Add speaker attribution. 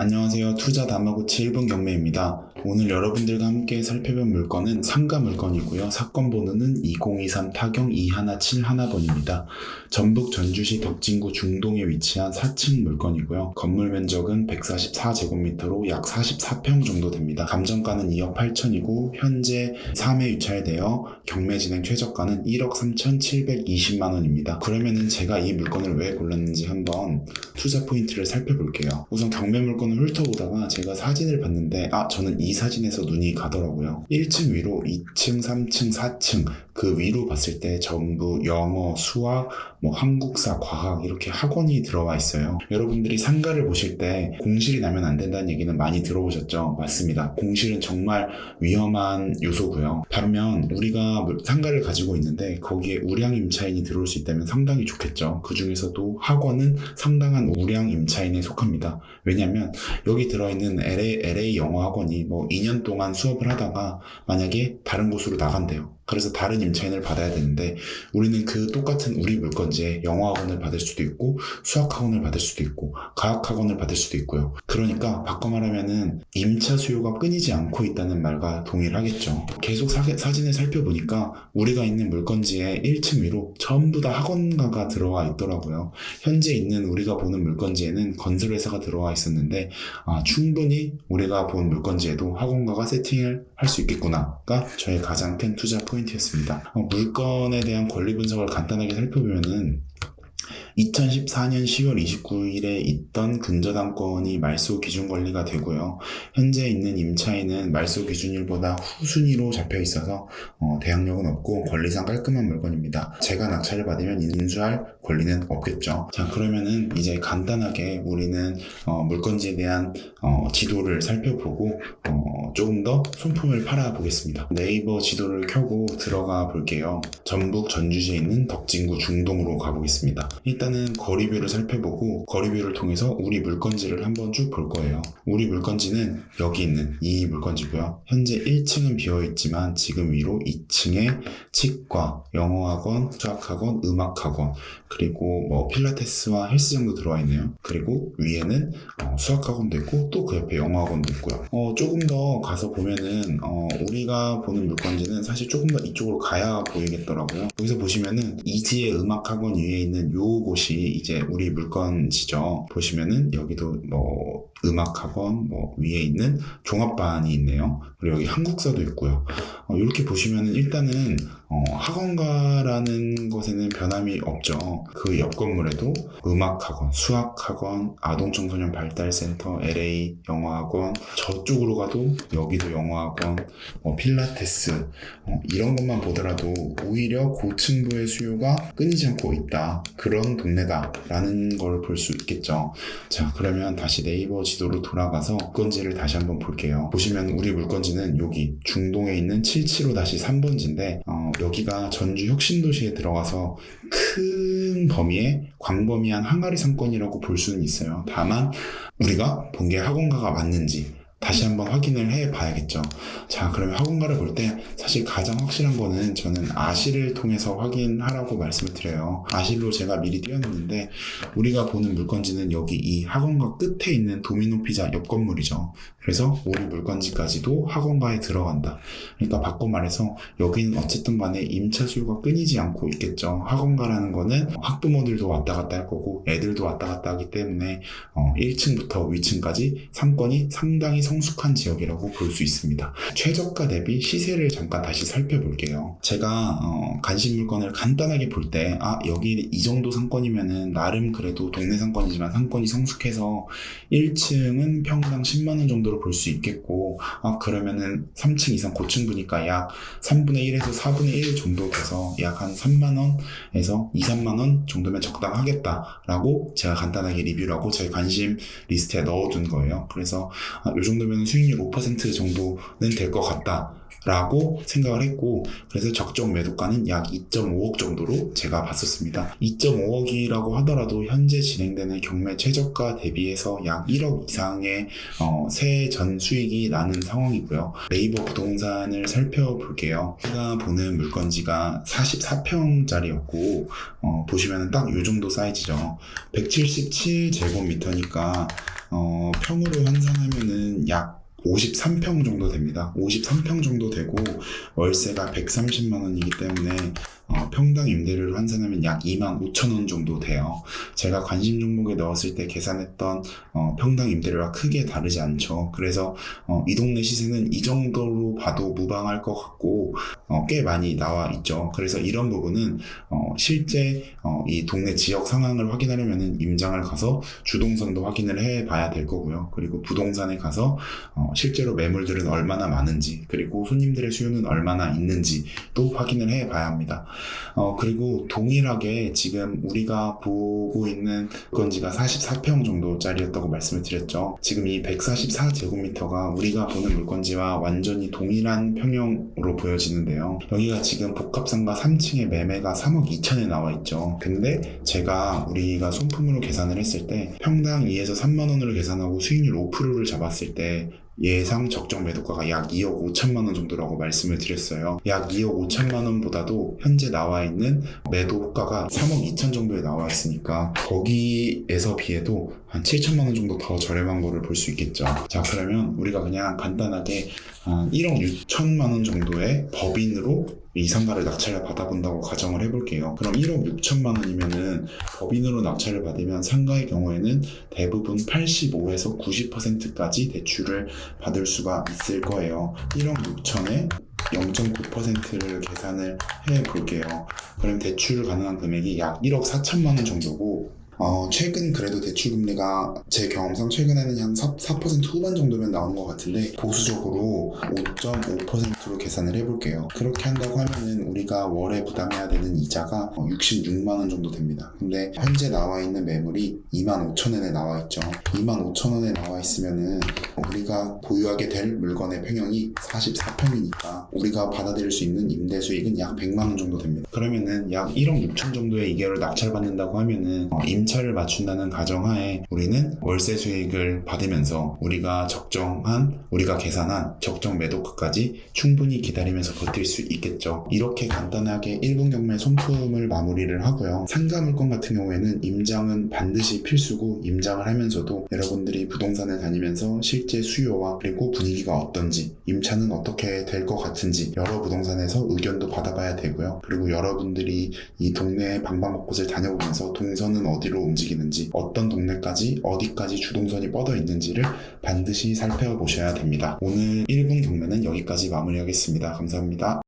Speaker 1: 안녕하세요. 투자 다마고치 1분 경매입니다. 오늘 여러분들과 함께 살펴볼 물건은 상가 물건이고요. 사건 번호는 2023 타경 21711번입니다. 전북 전주시 덕진구 중동에 위치한 4층 물건이고요. 건물 면적은 144제곱미터로 약 44평 정도 됩니다. 감정가는 2억 8천이고 현재 3회 유찰되어 경매 진행 최저가는 1억 3,720만 원입니다. 그러면은 제가 이 물건을 왜 골랐는지 한번 투자 포인트를 살펴볼게요. 우선 경매 물건을 훑어보다가 제가 사진을 봤는데 저는 이 사진에서 눈이 가더라고요. 1층 위로 2층, 3층, 4층 그 위로 봤을 때 전부 영어, 수학, 한국사, 과학 이렇게 학원이 들어와 있어요. 여러분들이 상가를 보실 때 공실이 나면 안 된다는 얘기는 많이 들어보셨죠? 맞습니다. 공실은 정말 위험한 요소고요. 반면 우리가 상가를 가지고 있는데 거기에 우량 임차인이 들어올 수 있다면 상당히 좋겠죠. 그 중에서도 학원은 상당한 우량 임차인에 속합니다. 왜냐하면 여기 들어있는 LA 영어 학원이 2년 동안 수업을 하다가 만약에 다른 곳으로 나간대요. 그래서 다른 임차인을 받아야 되는데 우리는 그 똑같은 우리 물건지에 영어 학원을 받을 수도 있고 수학 학원을 받을 수도 있고 과학 학원을 받을 수도 있고요. 그러니까 바꿔 말하면은 임차 수요가 끊이지 않고 있다는 말과 동일하겠죠. 계속 사진을 살펴보니까 우리가 있는 물건지에 1층 위로 전부 다 학원가가 들어와 있더라고요. 현재 있는 우리가 보는 물건지에는 건설회사가 들어와 있었는데 충분히 우리가 본 물건지에도 학원가가 세팅을 할 수 있겠구나가 저의 가장 큰 투자 포인트였습니다. 물건에 대한 권리 분석을 간단하게 살펴보면은 2014년 10월 29일에 있던 근저당권이 말소 기준 권리가 되고요. 현재 있는 임차인은 말소 기준일보다 후순위로 잡혀 있어서 대항력은 없고 권리상 깔끔한 물건입니다. 제가 낙찰을 받으면 인수할 권리는 없겠죠. 자, 그러면은 이제 간단하게 우리는 물건지에 대한 지도를 살펴보고 조금 더 손품을 팔아보겠습니다. 네이버 지도를 켜고 들어가 볼게요. 전북 전주시에 있는 덕진구 중동으로 가보겠습니다. 일단은 거리뷰를 살펴보고 거리뷰를 통해서 우리 물건지를 한번 쭉 볼 거예요. 우리 물건지는 여기 있는 이 물건지고요. 현재 1층은 비어있지만 지금 위로 2층에 치과, 영어학원, 수학학원, 음악학원 그리고 필라테스와 헬스장도 들어와 있네요. 그리고 위에는 수학학원도 있고 또 그 옆에 영어학원도 있고요. 조금 더 가서 보면은 우리가 보는 물건지는 사실 조금 더 이쪽으로 가야 보이겠더라고요. 여기서 보시면은 이지의 음악학원 위에 있는 요 곳이 이제 우리 물건지죠. 보시면은 여기도 음악학원 위에 있는 종합반이 있네요. 그리고 여기 한국사도 있고요. 이렇게 보시면은 일단은 학원가라는 것에는 변함이 없죠. 그 옆 건물에도 음악학원, 수학학원, 아동청소년 발달센터, LA 영어학원, 저쪽으로 가도 여기도 영어학원, 필라테스 이런 것만 보더라도 오히려 고층부의 수요가 끊이지 않고 있다. 그런 동네다라는 걸 볼 수 있겠죠. 자, 그러면 다시 네이버 지도로 돌아가서 물건지를 다시 한번 볼게요. 보시면 우리 물건지는 여기 중동에 있는 775-3번지인데 여기가 전주 혁신도시에 들어가서 큰 범위의 광범위한 항아리 상권이라고 볼 수는 있어요. 다만 우리가 본 게 학원가가 맞는지 다시 한번 확인을 해 봐야겠죠. 자, 그러면 학원가를 볼 때 사실 가장 확실한 거는 저는 아실을 통해서 확인하라고 말씀을 드려요. 아실로 제가 미리 띄워놨는데 우리가 보는 물건지는 여기 이 학원가 끝에 있는 도미노 피자 옆 건물이죠. 그래서 우리 물건지까지도 학원가에 들어간다. 그러니까 바꿔 말해서 여기는 어쨌든 간에 임차 수요가 끊이지 않고 있겠죠. 학원가라는 거는 학부모들도 왔다 갔다 할 거고 애들도 왔다 갔다 하기 때문에 1층부터 위층까지 상권이 상당히 성숙한 지역이라고 볼 수 있습니다. 최저가 대비 시세를 잠깐 다시 살펴볼게요. 제가 간식 물건을 간단하게 볼 때 여기 이 정도 상권이면은 나름 그래도 동네 상권이지만 상권이 성숙해서 1층은 평당 10만원 정도로 볼 수 있겠고 그러면은 3층 이상 고층부니까 약 3분의 1에서 4분의 1 정도 돼서 약 한 3만원에서 2, 3만원 정도면 적당하겠다라고 제가 간단하게 리뷰를 하고 제 관심 리스트에 넣어둔 거예요. 그래서 이 정도면 수익률 5% 정도는 될 것 같다 라고 생각을 했고 그래서 적정 매도가는 약 2.5억 정도로 제가 봤었습니다. 2.5억이라고 하더라도 현재 진행되는 경매 최저가 대비해서 약 1억 이상의 세전 수익이 나는 상황이고요. 네이버 부동산을 살펴볼게요. 제가 보는 물건지가 44평짜리였고 보시면 딱 이 정도 사이즈죠. 177제곱미터니까 평으로 환산하면은 약 53평 정도 됩니다. 53평 정도 되고 월세가 130만 원이기 때문에 평당 임대료를 환산하면 약 25,000원 정도 돼요. 제가 관심 종목에 넣었을 때 계산했던 평당 임대료와 크게 다르지 않죠. 그래서 이 동네 시세는 이 정도로 봐도 무방할 것 같고 꽤 많이 나와 있죠. 그래서 이런 부분은 실제 이 동네 지역 상황을 확인하려면 임장을 가서 주동선도 확인을 해 봐야 될 거고요. 그리고 부동산에 가서 실제로 매물들은 얼마나 많은지, 그리고 손님들의 수요는 얼마나 있는지 또 확인을 해 봐야 합니다. 그리고 동일하게 지금 우리가 보고 있는 물건지가 44평 정도짜리였다고 말씀을 드렸죠. 지금 이 144제곱미터가 우리가 보는 물건지와 완전히 동일한 평형으로 보여지는데요. 여기가 지금 복합상가 3층의 매매가 3억 2천에 나와 있죠. 근데 제가 우리가 손품으로 계산을 했을 때 평당 2에서 3만 원으로 계산하고 수익률 5%를 잡았을 때 예상 적정 매도가가 약 2억 5천만 원 정도라고 말씀을 드렸어요. 약 2억 5천만 원보다도 현재 나와 있는 매도 호가가 3억 2천 정도에 나와 있으니까 거기에서 비해도 한 7천만 원 정도 더 저렴한 거를 볼 수 있겠죠. 자, 그러면 우리가 그냥 간단하게 1억 6천만 원 정도의 법인으로 이 상가를 낙찰을 받아본다고 가정을 해볼게요. 그럼 1억 6천만 원이면은 법인으로 낙찰을 받으면 상가의 경우에는 대부분 85에서 90%까지 대출을 받을 수가 있을 거예요. 1억 6천에 0.9%를 계산을 해 볼게요. 그럼 대출 가능한 금액이 약 1억 4천만 원 정도고, 최근 그래도 대출금리가 제 경험상 최근에는 한 4% 후반 정도면 나온 것 같은데 보수적으로 5.5%로 계산을 해볼게요. 그렇게 한다고 하면은 우리가 월에 부담해야 되는 이자가 66만 원 정도 됩니다. 근데 현재 나와 있는 매물이 25,000원에 나와 있죠. 25,000원에 나와 있으면은 우리가 보유하게 될 물건의 평형이 44평이니까 우리가 받아들일 수 있는 임대 수익은 약 100만 원 정도 됩니다. 그러면은 약 1억 6천 정도의 이계를 낙찰받는다고 하면은 임차를 맞춘다는 가정하에 우리는 월세 수익을 받으면서 우리가 계산한 적정 매도가까지 충분히 기다리면서 버틸 수 있겠죠. 이렇게 간단하게 1분 경매 손품을 마무리를 하고요. 상가 물건 같은 경우에는 임장은 반드시 필수고, 임장을 하면서도 여러분들이 부동산을 다니면서 실제 수요와 그리고 분위기가 어떤지, 임차는 어떻게 될 것 같은지 여러 부동산에서 의견도 받아봐야 되고요. 그리고 여러분들이 이 동네 방방곳곳을 다녀보면서 동선은 어디로 움직이는지, 어떤 동네까지 어디까지 주동선이 뻗어 있는지를 반드시 살펴보셔야 됩니다. 오늘 1분 경매는 여기까지 마무리하겠습니다. 감사합니다.